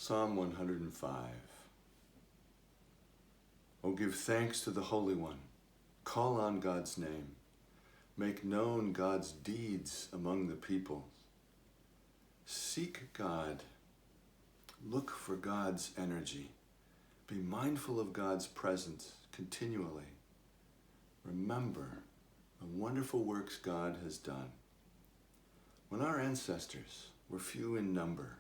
Psalm 105. O give thanks to the Holy One. Call on God's name. Make known God's deeds among the peoples. Seek God. Look for God's energy. Be mindful of God's presence continually. Remember the wonderful works God has done. When our ancestors were few in number,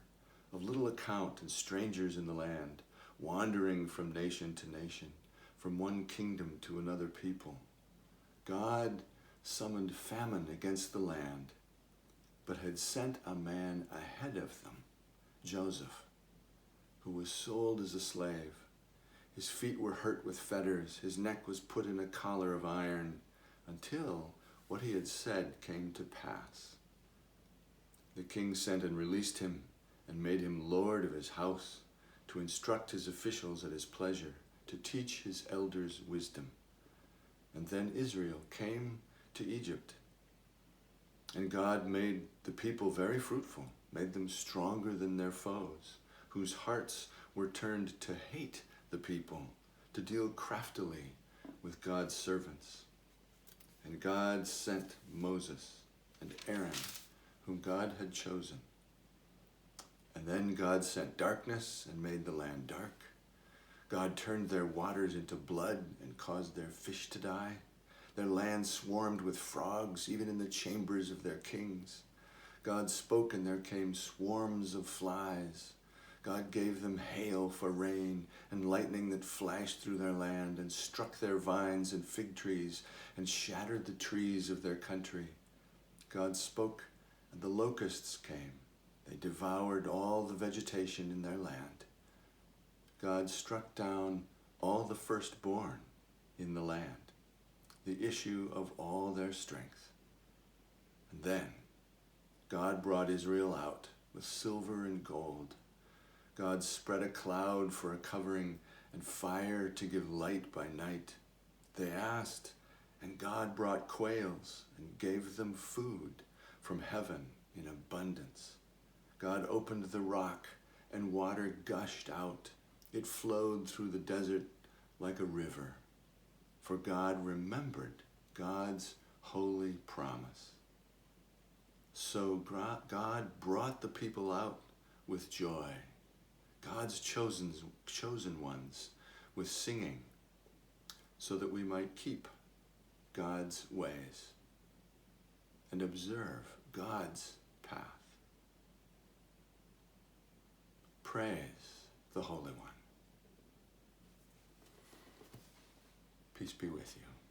of little account and strangers in the land, wandering from nation to nation, from one kingdom to another people, God summoned famine against the land, but had sent a man ahead of them, Joseph, who was sold as a slave. His feet were hurt with fetters, his neck was put in a collar of iron, until what he had said came to pass. The king sent and released him, and made him lord of his house, to instruct his officials at his pleasure, to teach his elders wisdom. And then Israel came to Egypt. And God made the people very fruitful, made them stronger than their foes, whose hearts were turned to hate the people, to deal craftily with God's servants. And God sent Moses and Aaron, whom God had chosen. And then God sent darkness and made the land dark. God turned their waters into blood and caused their fish to die. Their land swarmed with frogs, even in the chambers of their kings. God spoke, and there came swarms of flies. God gave them hail for rain, and lightning that flashed through their land, and struck their vines and fig trees, and shattered the trees of their country. God spoke, and the locusts came. They devoured all the vegetation in their land. God struck down all the firstborn in the land, the issue of all their strength. And then God brought Israel out with silver and gold. God spread a cloud for a covering and fire to give light by night. They asked, and God brought quails and gave them food from heaven in abundance. God opened the rock, and water gushed out. It flowed through the desert like a river. For God remembered God's holy promise. So God brought the people out with joy, God's chosen ones with singing, so that we might keep God's ways and observe God's path. Praise the Holy One. Peace be with you.